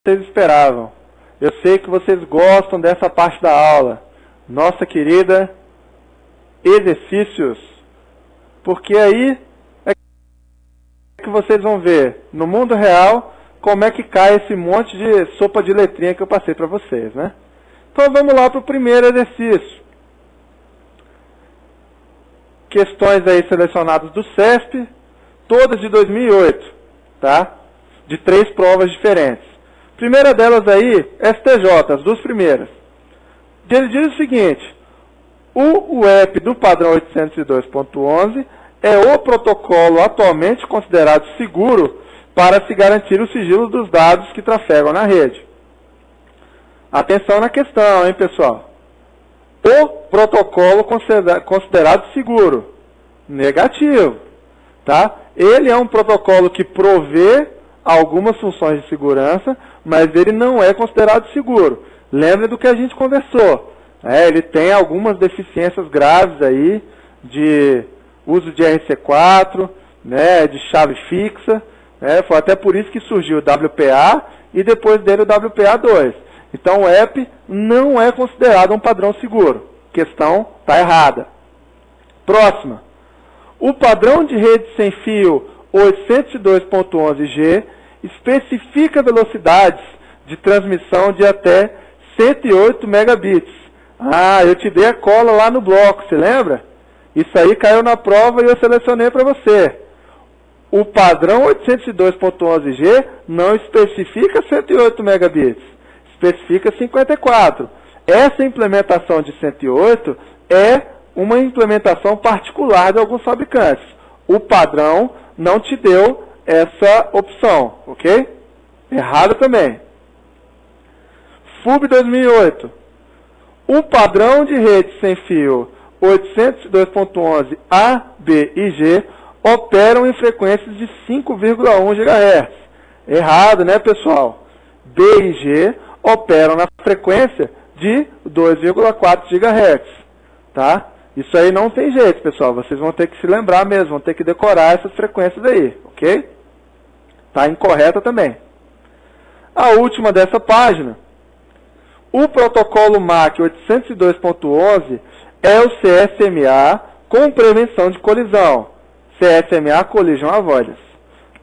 vocês esperavam. Eu sei que vocês gostam dessa parte da aula. Nossa querida exercícios. Porque aí é que vocês vão ver no mundo real como é que cai esse monte de sopa de letrinha que eu passei para vocês, né? Então vamos lá para o primeiro exercício. Questões aí selecionadas do CESP, todas de 2008, tá? De 3 provas diferentes. Primeira delas aí, STJ, as 2 primeiras. Ele diz o seguinte: o UEP do padrão 802.11 é o protocolo atualmente considerado seguro para se garantir o sigilo dos dados que trafegam na rede. Atenção na questão, hein, pessoal? O protocolo considerado seguro. Negativo. Tá? Ele é um protocolo que provê algumas funções de segurança, mas ele não é considerado seguro. Lembra do que a gente conversou. Ele tem algumas deficiências graves aí, de uso de RC4, né, de chave fixa. Foi até por isso que surgiu o WPA e depois dele o WPA2. Então o EP não é considerado um padrão seguro. Questão está errada. Próxima. O padrão de rede sem fio 802.11g especifica velocidades de transmissão de até 108 megabits. Eu te dei a cola lá no bloco, você lembra? Isso aí caiu na prova e eu selecionei para você. O padrão 802.11g não especifica 108 megabits, especifica 54. Essa implementação de 108 é uma implementação particular de alguns fabricantes. O padrão não te deu essa opção, ok? Errado também. FUB 2008. O padrão de rede sem fio 802.11 A, B e G operam em frequências de 5,1 GHz. Errado, né, pessoal? B e G operam na frequência de 2,4 GHz. Tá? Isso aí não tem jeito, pessoal. Vocês vão ter que se lembrar mesmo, vão ter que decorar essas frequências aí, ok? Tá incorreta também. A última dessa página. O protocolo MAC 802.11 é o CSMA com prevenção de colisão. CSMA Collision Avoidance.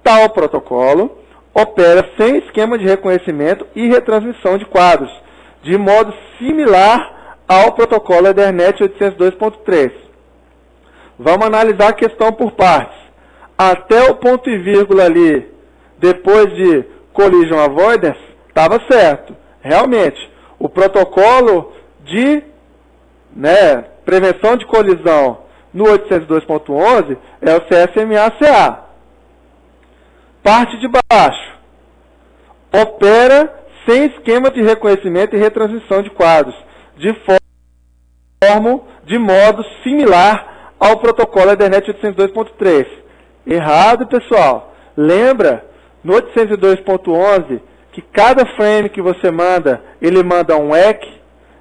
Tal protocolo opera sem esquema de reconhecimento e retransmissão de quadros, de modo similar ao protocolo Ethernet 802.3. Vamos analisar a questão por partes. Até o ponto e vírgula ali, depois de Collision Avoidance, estava certo. Realmente, o protocolo de prevenção de colisão no 802.11 é o CSMA-CA. Parte de baixo. Opera sem esquema de reconhecimento e retransmissão de quadros, de modo similar ao protocolo Ethernet 802.3. Errado, pessoal. Lembra, no 802.11, que cada frame que você manda, ele manda um EC.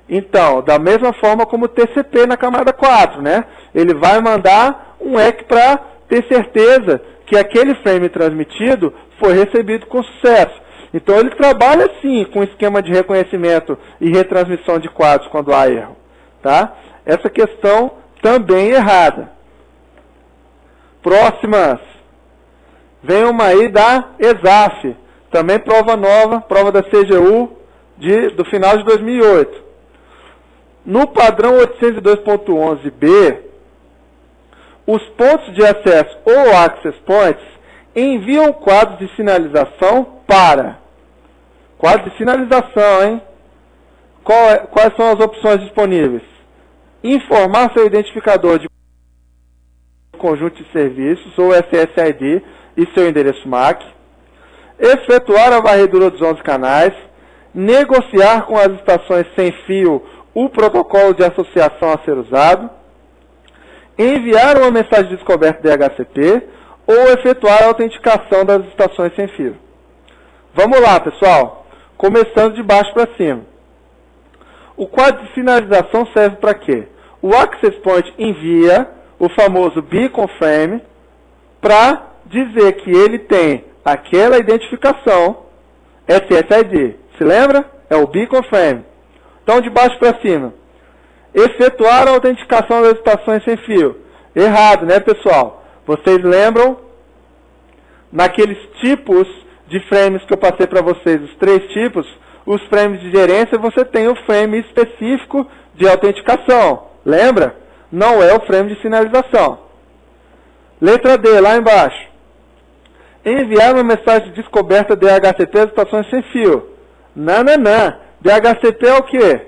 Então, da mesma forma como o TCP na camada 4, né? Ele vai mandar um EC para ter certeza que aquele frame transmitido foi recebido com sucesso. Então, ele trabalha sim com esquema de reconhecimento e retransmissão de quadros quando há erro. Tá? Essa questão também errada. Próximas. Vem uma aí da ESAF. Também prova nova, prova da CGU do final de 2008. No padrão 802.11b, os pontos de acesso ou access points enviam quadros de sinalização para... Quadro de sinalização, hein? Quais são as opções disponíveis? Informar seu identificador de conjunto de serviços, ou SSID, e seu endereço MAC. Efetuar a varredura dos 11 canais. Negociar com as estações sem fio o protocolo de associação a ser usado. Enviar uma mensagem de descoberta DHCP. Ou efetuar a autenticação das estações sem fio. Vamos lá, pessoal. Começando de baixo para cima. O quadro de sinalização serve para quê? O Access Point envia o famoso Beacon Frame para dizer que ele tem aquela identificação SSID. Se lembra? É o Beacon Frame. Então, de baixo para cima. Efetuar a autenticação das estações sem fio. Errado, né, pessoal? Vocês lembram? Naqueles tipos de frames que eu passei para vocês, os 3 tipos, os frames de gerência, você tem o frame específico de autenticação. Lembra? Não é o frame de sinalização. Letra D, lá embaixo. Enviar uma mensagem de descoberta DHCP às estações sem fio. Não. DHCP é o quê?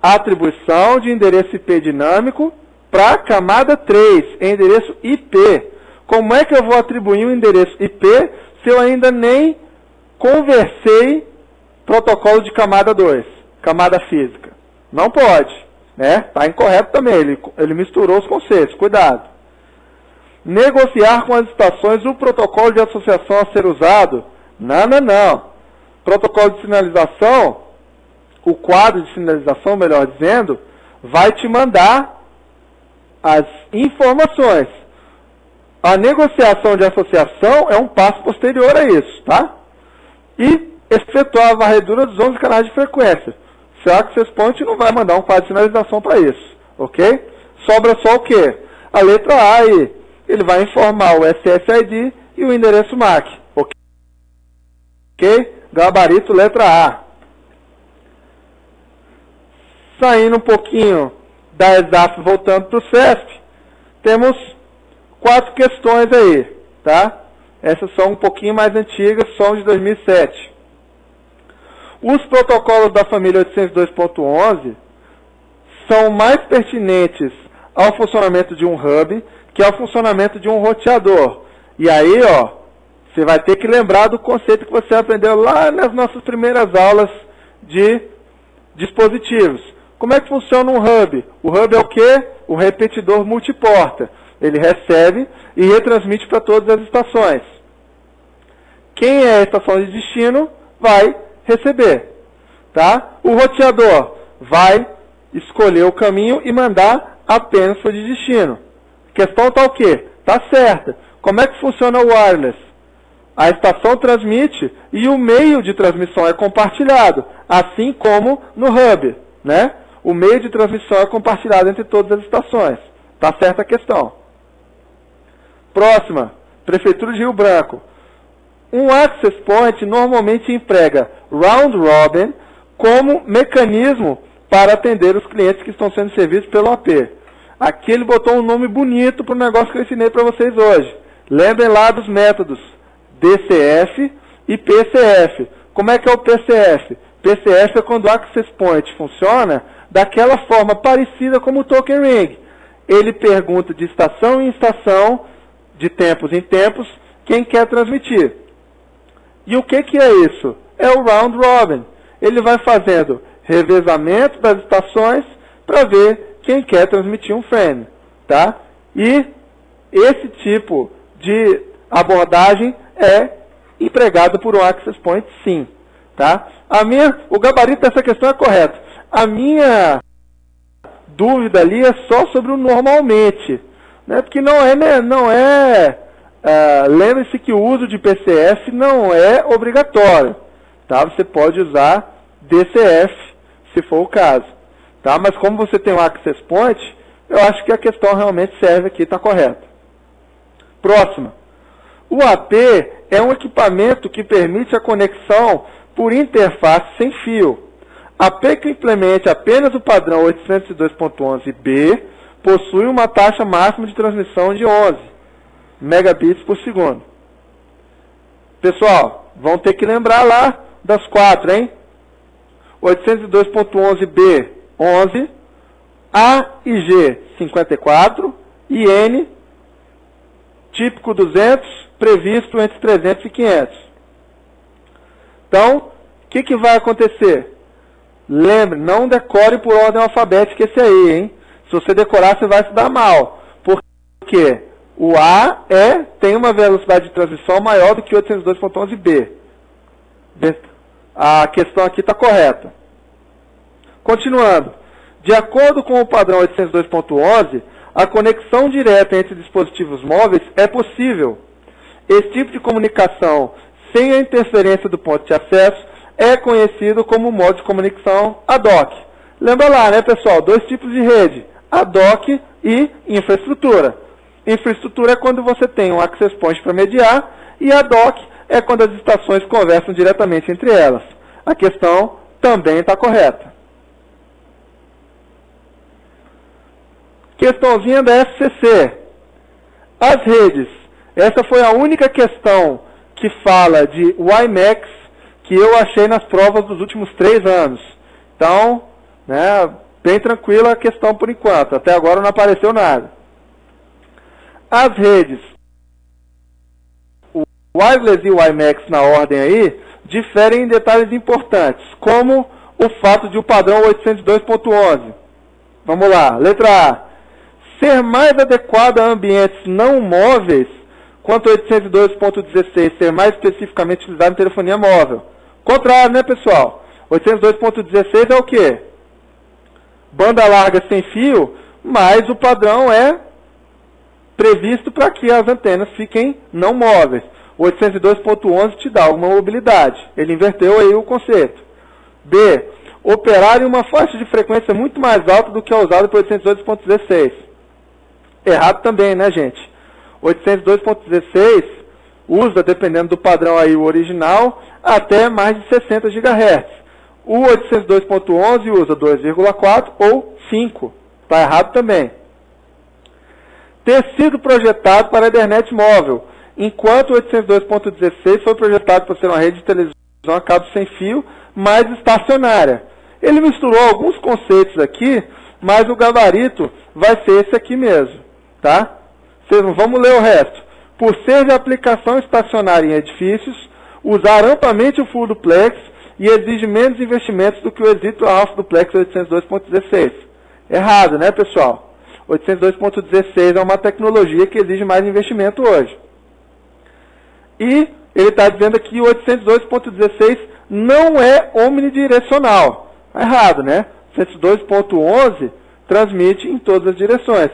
Atribuição de endereço IP dinâmico para a camada 3, endereço IP. Como é que eu vou atribuir um endereço IP se eu ainda nem conversei protocolo de camada 2, camada física? Não pode, né? Está incorreto também, ele misturou os conceitos, cuidado. Negociar com as estações o protocolo de associação a ser usado? Não. Protocolo de sinalização, o quadro de sinalização, melhor dizendo, vai te mandar as informações. A negociação de associação é um passo posterior a isso, tá? E efetuar a varredura dos 11 canais de frequência. O Access Point não vai mandar um quadro de sinalização para isso, ok? Sobra só o quê? A letra A aí. Ele vai informar o SSID e o endereço MAC, ok? Gabarito letra A. Saindo um pouquinho da ESAF, voltando para o CESP, temos 4 questões aí, tá? Essas são um pouquinho mais antigas, são de 2007. Os protocolos da família 802.11 são mais pertinentes ao funcionamento de um hub que ao funcionamento de um roteador. E aí, ó, você vai ter que lembrar do conceito que você aprendeu lá nas nossas primeiras aulas de dispositivos. Como é que funciona um hub? O hub é o quê? O repetidor multiporta. Ele recebe e retransmite para todas as estações. Quem é a estação de destino vai receber. Tá? O roteador vai escolher o caminho e mandar apenas para o de destino. A questão está o quê? Está certa. Como é que funciona o wireless? A estação transmite e o meio de transmissão é compartilhado, assim como no hub, né? O meio de transmissão é compartilhado entre todas as estações. Está certa a questão. Próxima, Prefeitura de Rio Branco. Um access point normalmente emprega round robin como mecanismo para atender os clientes que estão sendo servidos pelo AP. Aqui ele botou um nome bonito para o negócio que eu ensinei para vocês hoje. Lembrem lá dos métodos DCF e PCF. Como é que é o PCF? PCF é quando o access point funciona daquela forma parecida como o token ring. Ele pergunta de estação em estação, de tempos em tempos, quem quer transmitir. E o que é isso? É o round robin. Ele vai fazendo revezamento das estações para ver quem quer transmitir um frame. Tá? E esse tipo de abordagem é empregado por um access point, sim. Tá? O gabarito dessa questão é correto. A minha dúvida ali é só sobre o normalmente. Né? Porque lembre-se que o uso de PCF não é obrigatório. Tá? Você pode usar DCF, se for o caso. Tá? Mas como você tem um access point, eu acho que a questão realmente serve aqui, está correta. Próxima. O AP é um equipamento que permite a conexão por interface sem fio. AP que implemente apenas o padrão 802.11b possui uma taxa máxima de transmissão de 11 megabits por segundo. Pessoal, vão ter que lembrar lá das 4, hein? 802.11b, 11, A e G, 54, e N, típico 200, previsto entre 300 e 500. Então, o que vai acontecer? Lembre, não decore por ordem alfabética esse aí, hein? Se você decorar, você vai se dar mal. Por quê? O A tem uma velocidade de transmissão maior do que 802.11b. A questão aqui está correta. Continuando. De acordo com o padrão 802.11, a conexão direta entre dispositivos móveis é possível. Esse tipo de comunicação sem a interferência do ponto de acesso, é conhecido como modo de comunicação ad hoc. Lembra lá, né, pessoal? Dois tipos de rede, ad hoc e infraestrutura. Infraestrutura é quando você tem um access point para mediar, e ad hoc é quando as estações conversam diretamente entre elas. A questão também está correta. Questãozinha da FCC. As redes. Essa foi a única questão que fala de WiMAX que eu achei nas provas dos últimos 3 anos. Então, né, bem tranquila a questão por enquanto. Até agora não apareceu nada. As redes, o wireless e o WiMAX na ordem aí, diferem em detalhes importantes, como o fato de o padrão 802.11. Vamos lá, letra A. Ser mais adequado a ambientes não móveis, quanto 802.16 ser mais especificamente utilizado em telefonia móvel. Contrário, né, pessoal? 802.16 é o quê? Banda larga sem fio, mas o padrão é previsto para que as antenas fiquem não móveis. O 802.11 te dá alguma mobilidade. Ele inverteu aí o conceito. B. Operar em uma faixa de frequência muito mais alta do que a usada por 802.16. Errado também, né, gente? 802.16 usa, dependendo do padrão aí, o original, até mais de 60 GHz. O 802.11 usa 2,4 ou 5. Está errado também. Ter sido projetado para a Ethernet móvel, enquanto o 802.16 foi projetado para ser uma rede de televisão a cabo sem fio, mais estacionária. Ele misturou alguns conceitos aqui, mas o gabarito vai ser esse aqui mesmo, tá? Vamos ler o resto. Por ser de aplicação estacionária em edifícios, usar amplamente o full duplex e exige menos investimentos do que o exito half duplex 802.16. Errado, né, pessoal? 802.16 é uma tecnologia que exige mais investimento hoje. E ele está dizendo aqui que o 802.16 não é omnidirecional. Errado, né? 802.11 transmite em todas as direções.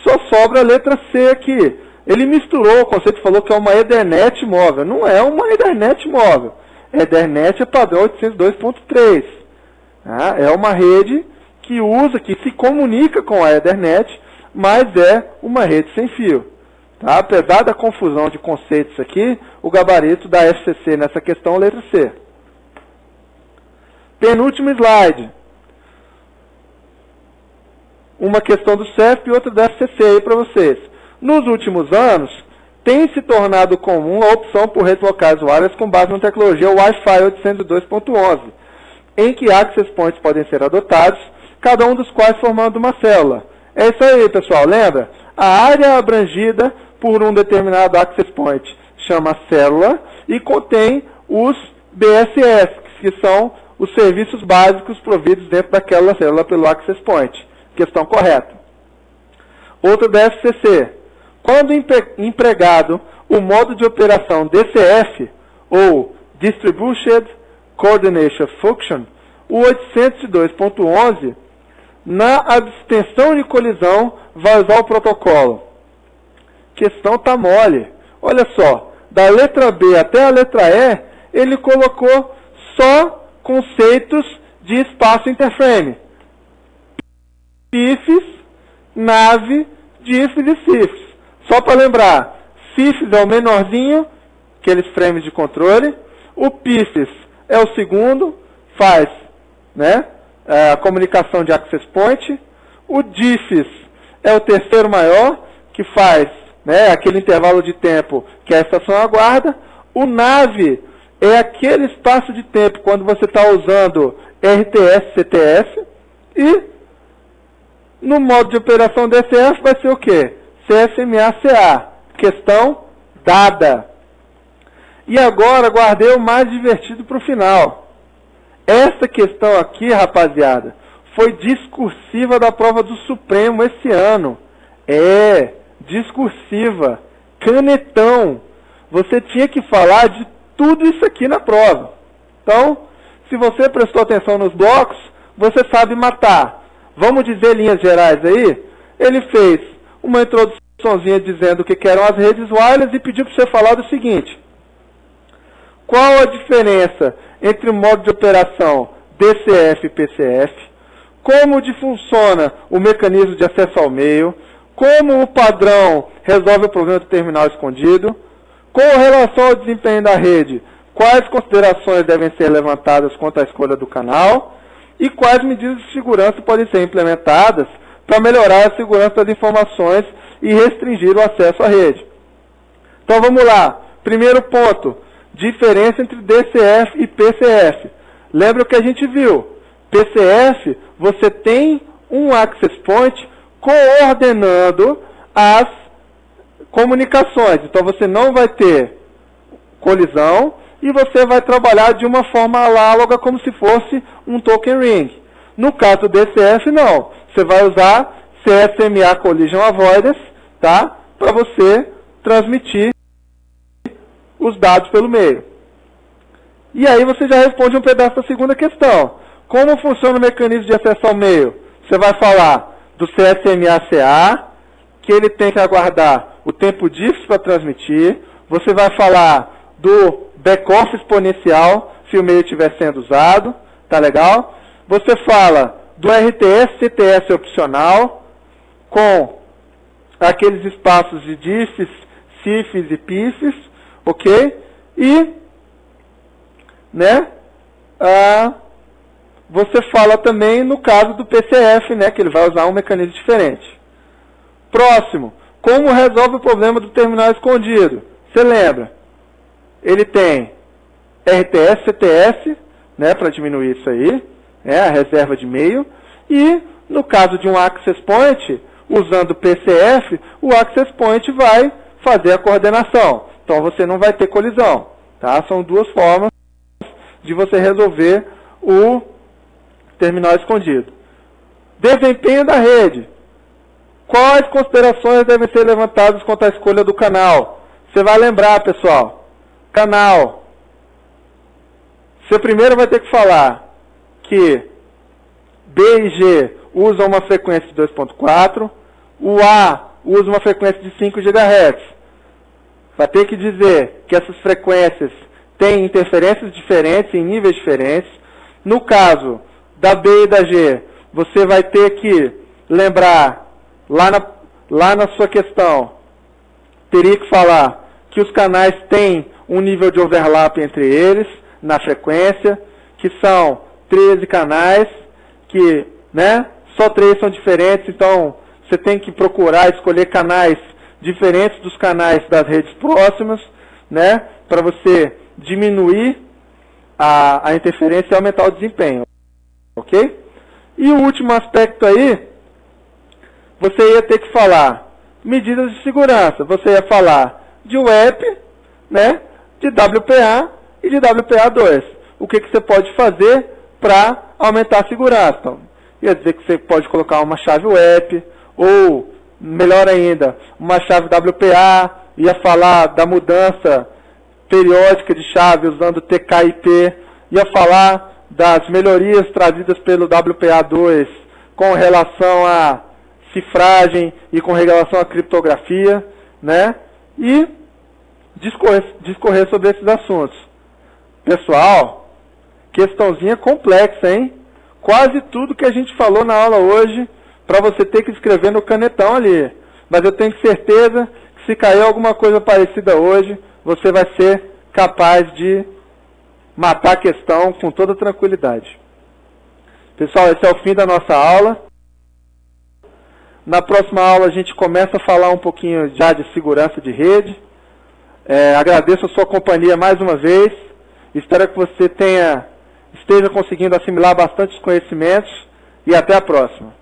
Só sobra a letra C aqui. Ele misturou o conceito, falou que é uma Ethernet móvel. Não é uma Ethernet móvel. Ethernet é padrão 802.3. É uma rede que usa, que se comunica com a Ethernet, mas é uma rede sem fio. Tá? Apesar da confusão de conceitos aqui, o gabarito da FCC nessa questão é a letra C. Penúltimo slide. Uma questão do CESP e outra da FCC aí para vocês. Nos últimos anos, tem se tornado comum a opção por redes locais wireless com base na tecnologia Wi-Fi 802.11, em que access points podem ser adotados, cada um dos quais formando uma célula. É isso aí, pessoal, lembra? A área abrangida por um determinado access point chama célula e contém os BSS, que são os serviços básicos providos dentro daquela célula pelo access point. Questão correta. Outra da FCC. Quando empregado o modo de operação DCF, ou Distributed Coordination Function, o 802.11, na abstenção de colisão, vai usar o protocolo. Questão tá mole. Olha só, da letra B até a letra E, ele colocou só conceitos de espaço interframe. PIFs, NAV, DIFs e CIFs. Só para lembrar, CIFs é o menorzinho, aqueles frames de controle. O PIFs é o segundo, faz, né, a comunicação de access point. O DIFs é o terceiro maior, que faz, né, aquele intervalo de tempo que a estação aguarda. O NAV é aquele espaço de tempo quando você está usando RTS, CTS. E no modo de operação DCF vai ser o quê? CSMA-CA. Questão dada. E agora guardei o mais divertido para o final. Essa questão aqui, rapaziada, foi discursiva da prova do Supremo esse ano. Discursiva. Canetão. Você tinha que falar de tudo isso aqui na prova. Então, se você prestou atenção nos blocos, você sabe matar. Vamos dizer linhas gerais aí? Ele fez uma introduçãozinha dizendo o que eram as redes wireless e pediu para você falar do seguinte. qual a diferença entre o modo de operação DCF e PCF, como funciona o mecanismo de acesso ao e-mail, como o padrão resolve o problema do terminal escondido, com relação ao desempenho da rede, quais considerações devem ser levantadas quanto à escolha do canal e quais medidas de segurança podem ser implementadas para melhorar a segurança das informações e restringir o acesso à rede. Então vamos lá. Primeiro ponto, diferença entre DCF e PCF. Lembra o que a gente viu? PCF, você tem um access point coordenando as comunicações. Então você não vai ter colisão e você vai trabalhar de uma forma análoga como se fosse um token ring. No caso do DCF, não. Você vai usar CSMA Collision Avoidance, tá? Para você transmitir os dados pelo meio. E aí você já responde um pedaço da segunda questão. Como funciona o mecanismo de acesso ao meio? Você vai falar do CSMA-CA, que ele tem que aguardar o tempo DIFS para transmitir. Você vai falar do back-off exponencial, se o meio estiver sendo usado. Tá legal? Você fala do RTS-CTS opcional, com aqueles espaços de DIFs, CIFs e PIFs, ok? E, né, você fala também no caso do PCF, né, que ele vai usar um mecanismo diferente. Próximo, como resolve o problema do terminal escondido? Você lembra? Ele tem RTS, CTS, né, para diminuir isso aí, né, a reserva de meio, e no caso de um access point, usando o PCF, o access point vai fazer a coordenação. Então você não vai ter colisão. Tá? São duas formas de você resolver o terminal escondido. Desempenho da rede. Quais considerações devem ser levantadas quanto à escolha do canal? Você vai lembrar, pessoal. Canal. Você primeiro vai ter que falar que B e G usam uma frequência de 2.4, o A usa uma frequência de 5 GHz. Vai ter que dizer que essas frequências têm interferências diferentes, em níveis diferentes. No caso da B e da G, você vai ter que lembrar, lá na sua questão, teria que falar que os canais têm um nível de overlap entre eles, na frequência, que são 13 canais, que, né, só 3 são diferentes, então você tem que procurar escolher canais diferentes dos canais das redes próximas, né, para você diminuir a interferência e aumentar o desempenho, ok? E o último aspecto aí, você ia ter que falar medidas de segurança, você ia falar de WEP, né, de WPA e de WPA2. O que você pode fazer para aumentar a segurança? Então, ia dizer que você pode colocar uma chave WEP, ou, melhor ainda, uma chave WPA, ia falar da mudança periódica de chave usando TK/IP, ia falar das melhorias trazidas pelo WPA2 com relação à cifragem e com relação à criptografia, né? E discorrer sobre esses assuntos. Pessoal, questãozinha complexa, hein? Quase tudo que a gente falou na aula hoje, para você ter que escrever no canetão ali. Mas eu tenho certeza que se cair alguma coisa parecida hoje, você vai ser capaz de matar a questão com toda tranquilidade. Pessoal, esse é o fim da nossa aula. Na próxima aula a gente começa a falar um pouquinho já de segurança de rede. Agradeço a sua companhia mais uma vez. Espero que você esteja conseguindo assimilar bastante os conhecimentos. E até a próxima.